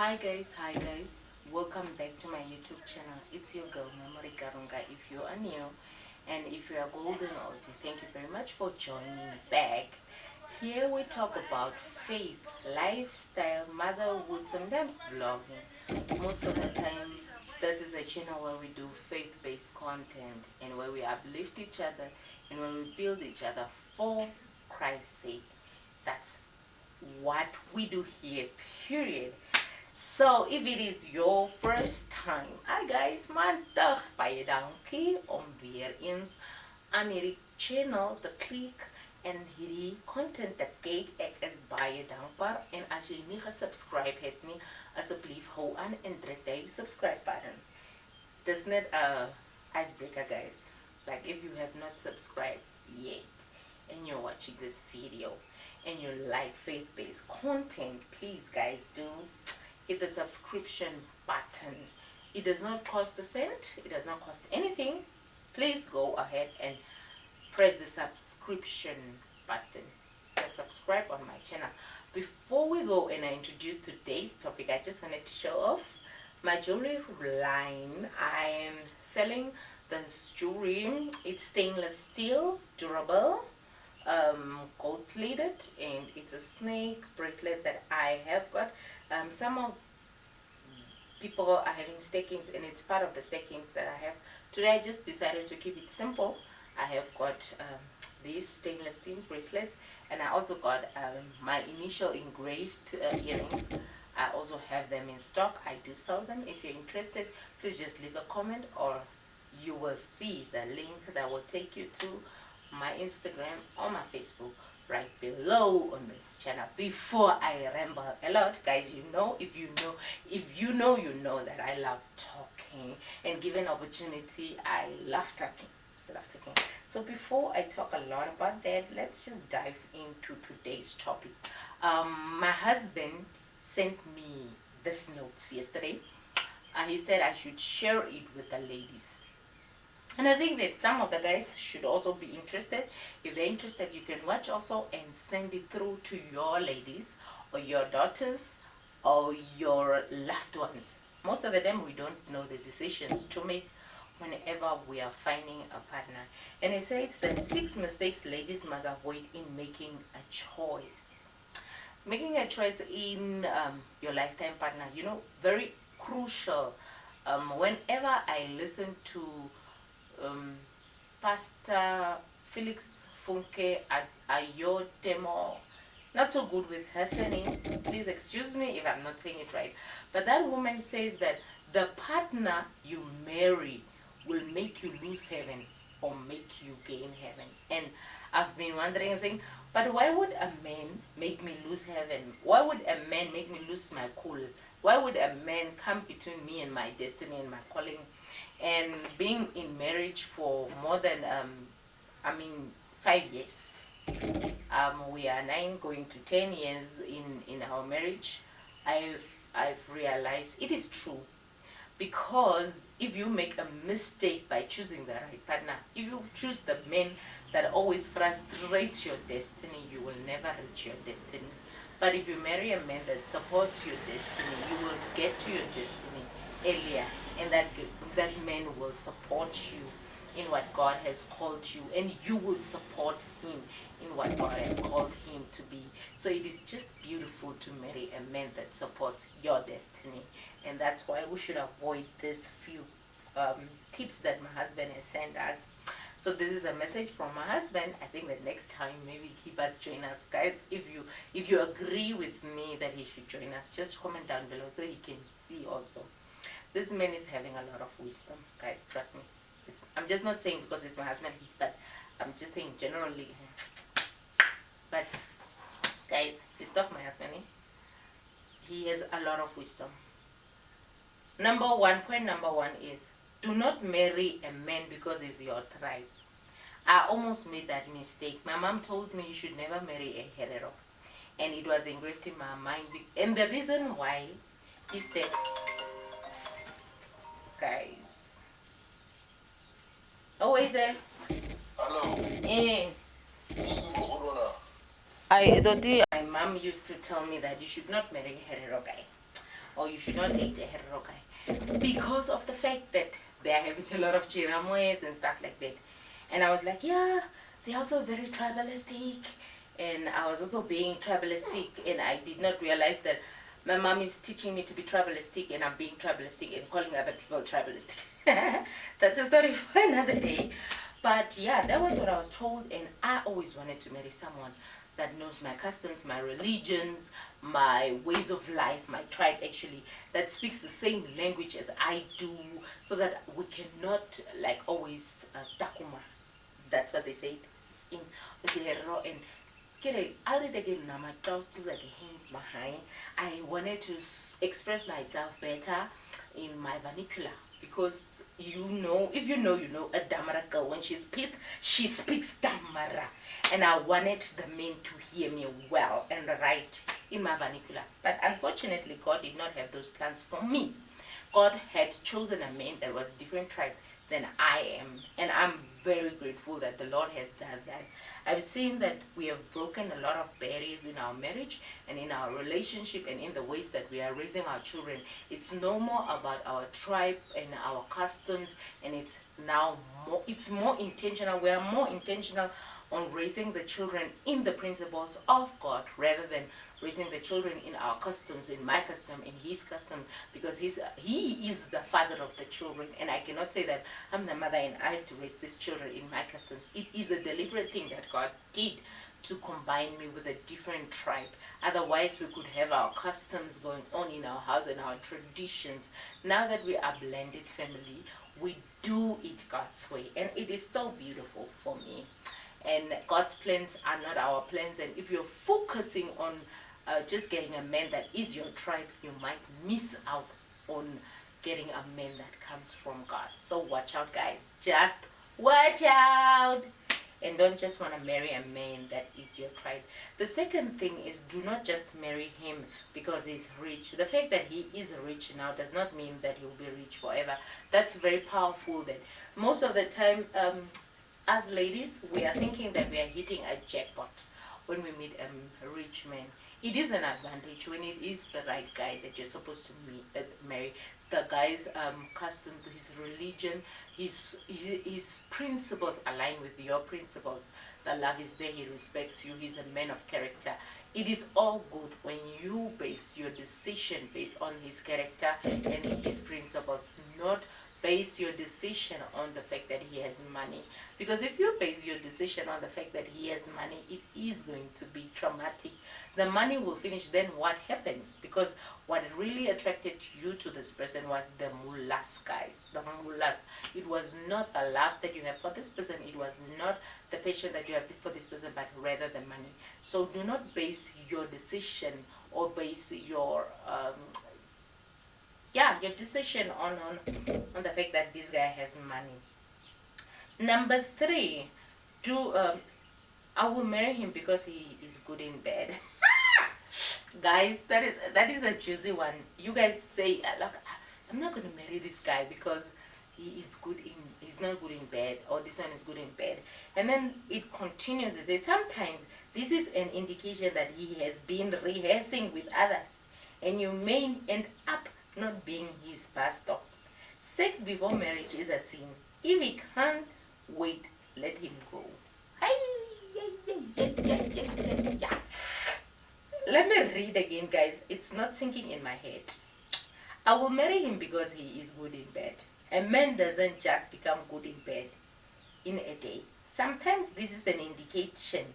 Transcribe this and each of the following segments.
Hi guys, welcome back to my YouTube channel. It's your girl Memory Karunga. If you are new and if you are golden old, thank you very much for joining back. Here we talk about faith, lifestyle, motherhood, sometimes vlogging. Most of the time, this is a channel where we do faith-based content and where we uplift each other and where we build each other for Christ's sake. That's what we do here, period. So if it is your first time, hi guys, mandag baie dankie om weer eens aan hierdie channel te klik en hierdie content te kyk. Ek is baie dankbaar en as jy nie gesubscribe het nie, asseblief hou aan en druk die subscribe button. Dis net 'n icebreaker guys. Like if you have not subscribed yet and you're watching this video and you like faith-based content, please guys do hit the subscription button. It does not cost a cent, it does not cost anything. Please go ahead and press the subscription button. Just subscribe on my channel. Before we go and I introduce today's topic, I just wanted to show off my jewelry line. I am selling this jewelry. It's stainless steel, durable, gold plated, and it's a snake bracelet that I have got. Some of people are having stakings and it's part of the stakings that I have. Today I just decided to keep it simple. I have got these stainless steel bracelets and I also got my initial engraved earrings. I also have them in stock. I do sell them. If you're interested, please just leave a comment or you will see the link that will take you to my Instagram or my Facebook right below on this channel. Before I ramble a lot, guys, you know you know that I love talking, and given opportunity I love talking. So before I talk a lot about that, let's just dive into today's topic. My husband sent me this notes yesterday. He said I should share it with the ladies. And I think that some of the guys should also be interested. If they're interested, you can watch also and send it through to your ladies or your daughters or your loved ones. Most of the time, we don't know the decisions to make whenever we are finding a partner. And it says that 6 mistakes ladies must avoid in making a choice. Making a choice in your lifetime partner, very crucial. Whenever I listen to Pastor Felix Funke Ayotemo, not so good with her surname, please excuse me if I'm not saying it right, but that woman says that the partner you marry will make you lose heaven or make you gain heaven. And I've been wondering and saying, but why would a man make me lose heaven? Why would a man make me lose my cool? Why would a man come between me and my destiny and my calling? And being in marriage for more than 5 years, we are 9 going to 10 years in our marriage. I've realized it is true, because if you make a mistake by choosing the right partner, if you choose the man that always frustrates your destiny, you will never reach your destiny. But if you marry a man that supports your destiny, you will get to your destiny earlier, and that man will support you in what God has called you, and you will support him in what God has called him to be. So it is just beautiful to marry a man that supports your destiny, and that's why we should avoid these few tips that my husband has sent us. So this is a message from my husband. I think that next time maybe he must join us, guys. If you agree with me that he should join us, just comment down below so he can see also. This man is having a lot of wisdom, guys, trust me. I'm just not saying because it's my husband, but I'm just saying generally. But guys, it's not my husband. He has a lot of wisdom. Point number one is, do not marry a man because he's your tribe. I almost made that mistake. My mom told me you should never marry a herero, and it was engraved in my mind. And the reason why, he said, guys, oh, is there? Hello. My mom used to tell me that you should not marry a herero guy. or you should not date a hetero guy because of the fact that they are having a lot of chiramoyes and stuff like that. And I was like, yeah, they're also very tribalistic. And I was also being tribalistic, and I did not realize that my mom is teaching me to be tribalistic, and I'm being tribalistic and calling other people tribalistic. That's a story for another day. But yeah, that was what I was told, and I always wanted to marry someone that knows my customs, my religions, my ways of life, my tribe actually, that speaks the same language as I do, so that we cannot like always takuma. That's what they say in Ujero. And I wanted to express myself better in my vernacular, because if you know, a Damara girl, when she's pissed, she speaks Damara. And I wanted the men to hear me well and right in my vernacular. But unfortunately, God did not have those plans for me. God had chosen a man that was different tribe than I am. And I'm very grateful that the Lord has done that. I've seen that we have broken a lot of barriers in our marriage and in our relationship and in the ways that we are raising our children. It's no more about our tribe and our customs, and it's more intentional. We are more intentional on raising the children in the principles of God rather than raising the children in our customs, in my custom, in his custom, because he is the father of the children, and I cannot say that I'm the mother and I have to raise these children in my customs. It is a deliberate thing that God did to combine me with a different tribe. Otherwise, we could have our customs going on in our house and our traditions. Now that we are blended family, we do it God's way, and it is so beautiful for me. And God's plans are not our plans, and if you're focusing on just getting a man that is your tribe, you might miss out on getting a man that comes from God. So watch out, guys. Just watch out. And don't just want to marry a man that is your tribe. The second thing is, do not just marry him because he's rich. The fact that he is rich now does not mean that he'll be rich forever. That's very powerful. That most of the time, as ladies, we are thinking that we are hitting a jackpot when we meet a rich man. It is an advantage when it is the right guy that you're supposed to marry. The guy's custom, his religion, his principles align with your principles. The love is there, he respects you, he's a man of character. It is all good when you base your decision based on his character and his principles, not base your decision on the fact that he has money. Because if you base your decision on the fact that he has money, it is going to be traumatic. The money will finish, then what happens? Because what really attracted you to this person was the mulas, guys. The mulas. It was not the love that you have for this person. It was not the passion that you have for this person, but rather the money. So do not base your decision or base your your decision on the fact that this guy has money. Number 3, I will marry him because he is good in bed. Guys, that is a juicy one. You guys say, look, I'm not gonna marry this guy because he's not good in bed, or this one is good in bed, and then it continues with it. Sometimes this is an indication that he has been rehearsing with others, and you may end up not being his pastor. Sex before marriage is a sin. If he can't wait, let him go. Let me read again, guys. It's not sinking in my head. I will marry him because he is good in bed. A man doesn't just become good in bed in a day. Sometimes this is an indication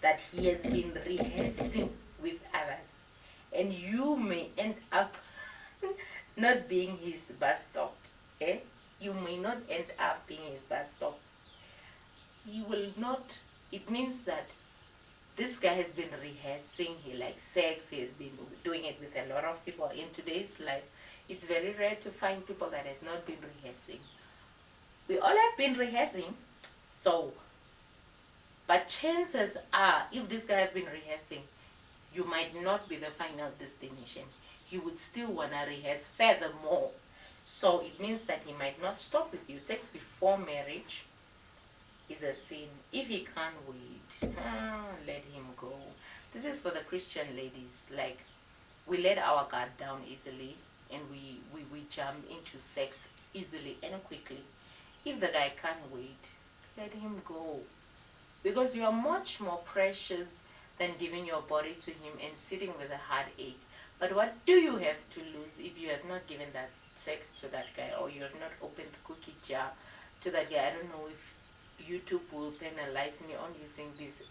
that he has been rehearsing with others, and you may end up not being his bus stop. You may not end up being his bus stop. He will not. It means that this guy has been rehearsing. He likes sex. He has been doing it with a lot of people in today's life. It's very rare to find people that has not been rehearsing. We all have been rehearsing. So, but chances are, if this guy has been rehearsing, you might not be the final destination. He would still want to rehearse furthermore. So it means that he might not stop with you. Sex before marriage is a sin. If he can't wait, let him go. This is for the Christian ladies. Like, we let our guard down easily. and we jump into sex easily and quickly. If the guy can't wait, let him go, because you are much more precious than giving your body to him and sitting with a heartache. But what do you have to lose if you have not given that sex to that guy, or you have not opened the cookie jar to that guy? I don't know if YouTube will penalize me on using this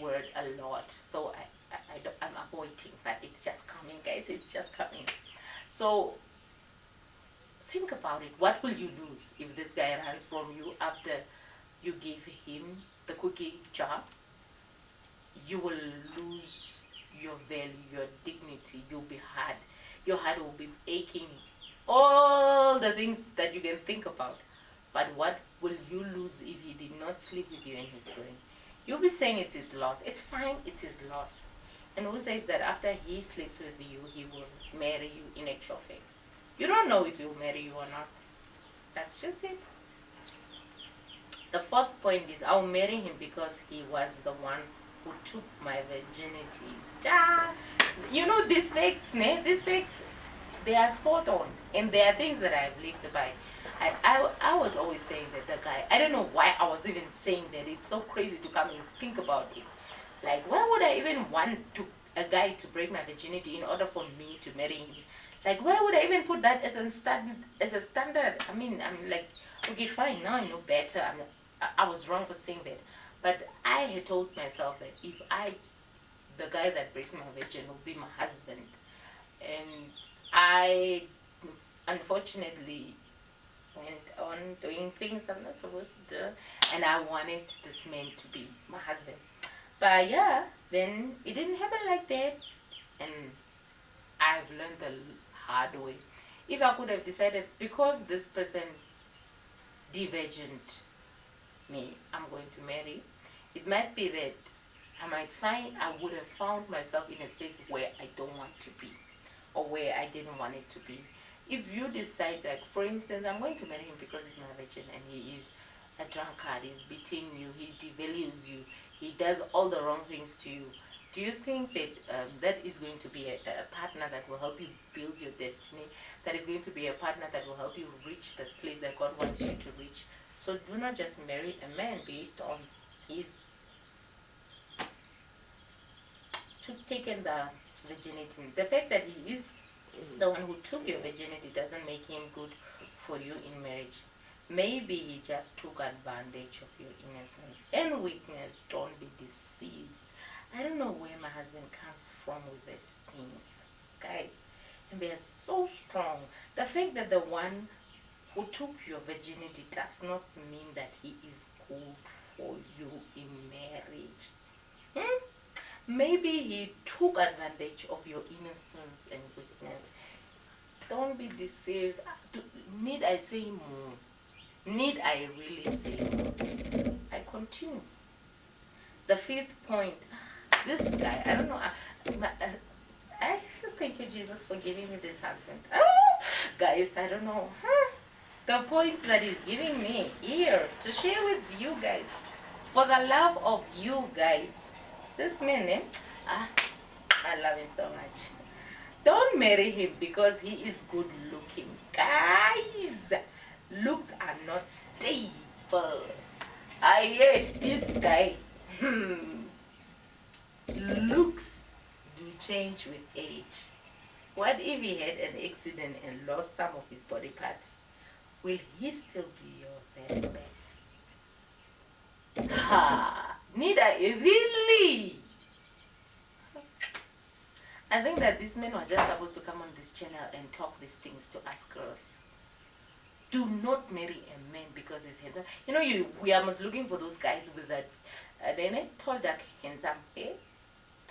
word a lot, so I'm avoiding, but it's just coming, guys. It's just coming. So think about it. What will you lose if this guy runs from you after you gave him the cookie jar? You will lose your value, your dignity. You'll be hard. Your heart will be aching. All the things that you can think about. But what will you lose if he did not sleep with you and he's going? You'll be saying it is loss. It's fine, it is loss. And who says that after he sleeps with you, he will marry you in actual fact? You don't know if he'll marry you or not. That's just it. The fourth point is, I'll marry him because he was the one who took my virginity. Da! You know, these facts, these facts, they are spot on. And they are things that I've lived by. I was always saying that the guy, I don't know why I was even saying that. It's so crazy to come and think about it. Like, why would I even want a guy to break my virginity in order for me to marry him? Like, why would I even put that as a standard? I mean, I'm like, okay, fine, now I know better. I was wrong for saying that. But I had told myself that if the guy that breaks my virgin will be my husband. And I, unfortunately, went on doing things I'm not supposed to do. And I wanted this man to be my husband. But yeah, then it didn't happen like that. And I've learned the hard way. If I could have decided, because this person divergent me, I'm going to marry, it might be that I would have found myself in a space where I don't want to be, or where I didn't want it to be. If you decide, like, for instance, I'm going to marry him because he's my virgin and he is a drunkard, he's beating you, he devalues you, he does all the wrong things to you, do you think that that is going to be a partner that will help you build your destiny, that is going to be a partner that will help you reach that place that God wants you to reach? So do not just marry a man based on his taken the virginity. The fact that he is the one who took your virginity doesn't make him good for you in marriage. Maybe he just took advantage of your innocence and weakness. Don't be deceived. I don't know where my husband comes from with these things, guys, and they are so strong. The fact that the one who took your virginity does not mean that he is good for you in marriage. Maybe he took advantage of your innocence and weakness. Don't be deceived. Need I say more? Need I really say more? I continue. The fifth point. This guy, I don't know. I thank you, Jesus, for giving me this husband. Guys, I don't know. The points that he's giving me here to share with you guys. For the love of you guys. This man, I love him so much. Don't marry him because he is good looking. Guys, looks are not stable. I hate this guy. Looks do change with age. What if he had an accident and lost some of his body parts? Will he still be your very best? Need I really? I think that this man was just supposed to come on this channel and talk these things to us girls. Do not marry a man because he's handsome. You know, we are almost looking for those guys with that, tall, dark, handsome,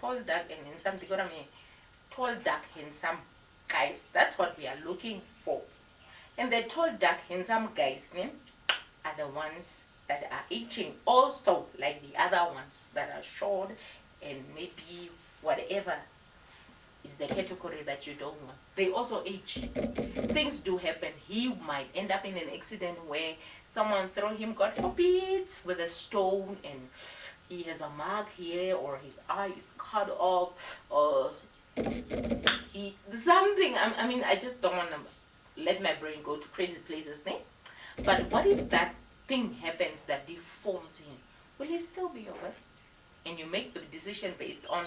tall, dark, and handsome. You know what I mean? Tall, dark, handsome guys. That's what we are looking for. And the tall, dark, handsome guys, are the ones that are itching also, like the other ones that are short and maybe whatever is the category that you don't want. They also age. Things do happen. He might end up in an accident where someone throw him, God forbid, with a stone and he has a mark here, or his eye is cut off, or Something, I mean, I just don't want to let my brain go to crazy places, ne? But what if that thing happens that deforms him? Will he still be your best? And you make the decision based on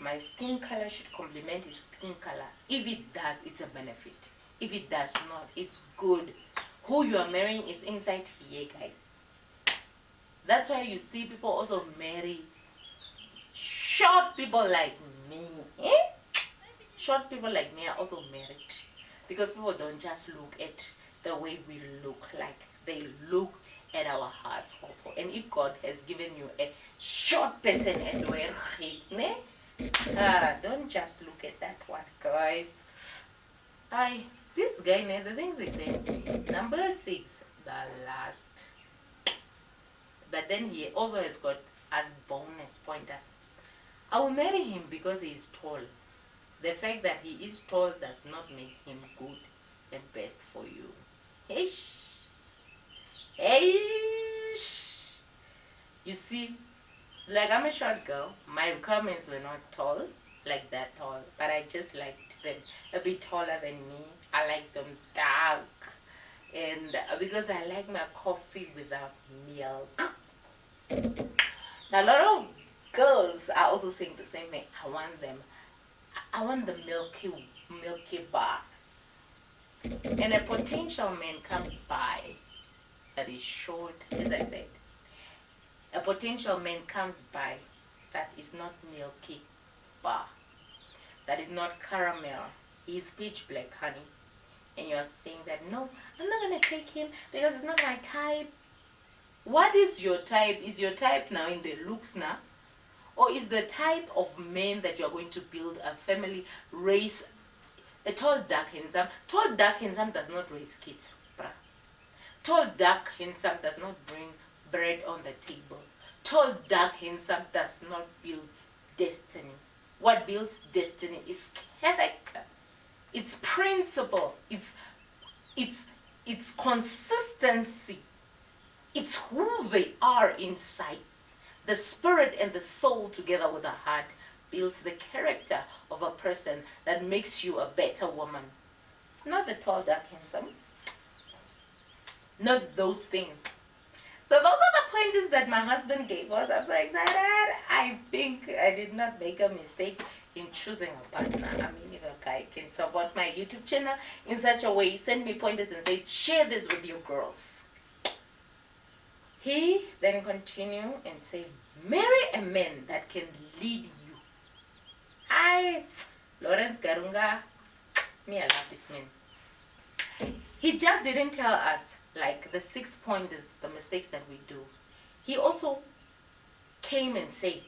my skin color should complement his skin color. If it does, it's a benefit. If it does not, it's good. Who you are marrying is inside here, guys. That's why you see people also marry short people like me. Short people like me are also married. Because people don't just look at the way we look like. They look at our hearts also. And if God has given you a short person and we're don't just look at that one, guys. This guy, the things he said, number 6, the last. But then he also has got as bonus pointers. I will marry him because he is tall. The fact that he is tall does not make him good and best for you. Ish. Ish. You see, like I'm a short girl. My requirements were not tall, like that tall. But I just liked them a bit taller than me. I like them dark. And because I like my coffee without milk. Now, a lot of girls are also saying the same thing. I want the milky bars. And a potential man comes by that is short, as I said. A potential man comes by that is not milky bar, that is not caramel, he's pitch black, honey. And you're saying that, no, I'm not going to take him because it's not my type. What is your type? Is your type now in the looks now? Or is the type of men that you're going to build a family, raise a tall, dark, handsome? Tall, dark, handsome does not raise kids, bruh. Tall, dark, handsome does not bring bread on the table. Tall, dark, handsome does not build destiny. What builds destiny is character. It's principle. It's consistency. It's who they are inside. The spirit and the soul together with the heart builds the character of a person that makes you a better woman. Not the tall, dark, handsome. Not those things. So those are the pointers that my husband gave us. I'm so excited. I think I did not make a mistake in choosing a partner. I mean, if a guy can support my YouTube channel in such a way, send me pointers and say, share this with your girls. He then continued and said, marry a man that can lead you. Lawrence Garunga, me, I love this man. He just didn't tell us, like, the 6 pointers, the mistakes that we do. He also came and said,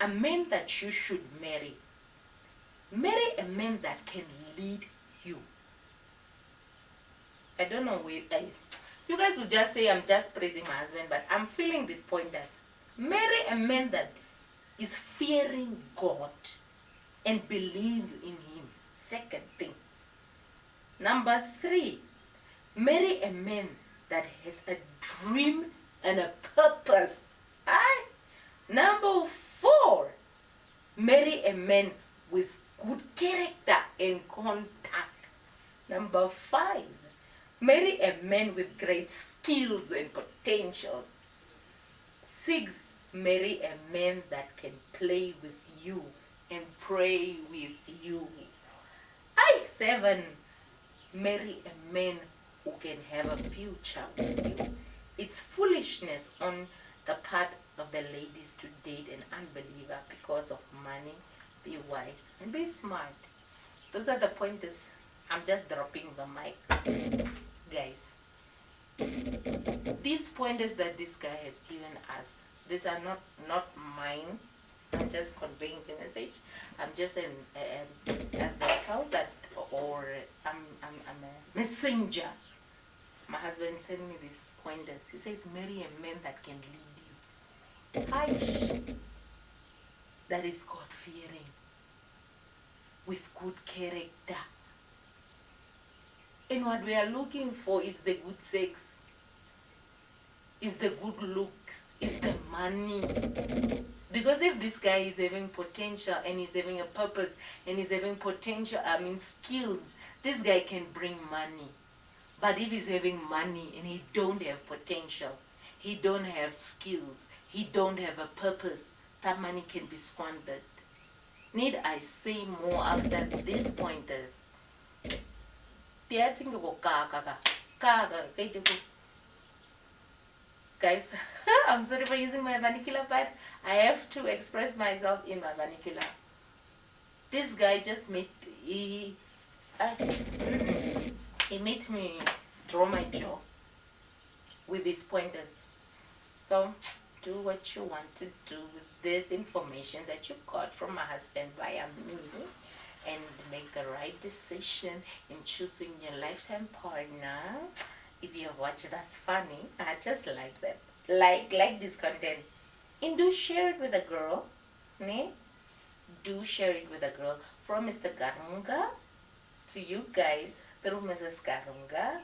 a man that you should marry. Marry a man that can lead you. I don't know where you guys will just say I'm just praising my husband, but I'm feeling these pointers. Marry a man that is fearing God and believes in him. Second thing. Number 3, marry a man that has a dream and a purpose. Number 4, marry a man with good character and contact. Number 5, marry a man with great skills and potential. 6, marry a man that can play with you and pray with you. 7, marry a man who can have a future with you. It's foolishness on the part of the ladies to date an unbeliever because of money. Be wise and be smart. Those are the pointers. I'm just dropping the mic. Guys, these pointers that this guy has given us, these are not mine. I'm just conveying the message. I'm just a vessel that, or I'm a messenger. My husband sent me these pointers. He says, marry a man that can lead you. That is God-fearing, with good character. And what we are looking for is the good sex, is the good looks, is the money. Because if this guy is having potential and he's having a purpose and he's having potential, I mean skills, this guy can bring money. But if he's having money and he don't have potential, he don't have skills, he don't have a purpose, that money can be squandered. Need I say more after these pointers? Guys, I'm sorry for using my vernacular, but I have to express myself in my vernacular. This guy just made uh, he made me draw my jaw with his pointers. So do what you want to do with this information that you got from my husband via me, and make the right decision in choosing your lifetime partner. If you have watched That's Funny, I just like that. Like this content. And do share it with a girl. Ne? Do share it with a girl. From Mr. Garunga to you guys through Mrs. Garunga.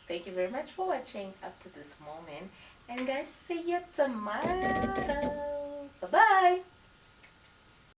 Thank you very much for watching up to this moment. And guys, see you tomorrow.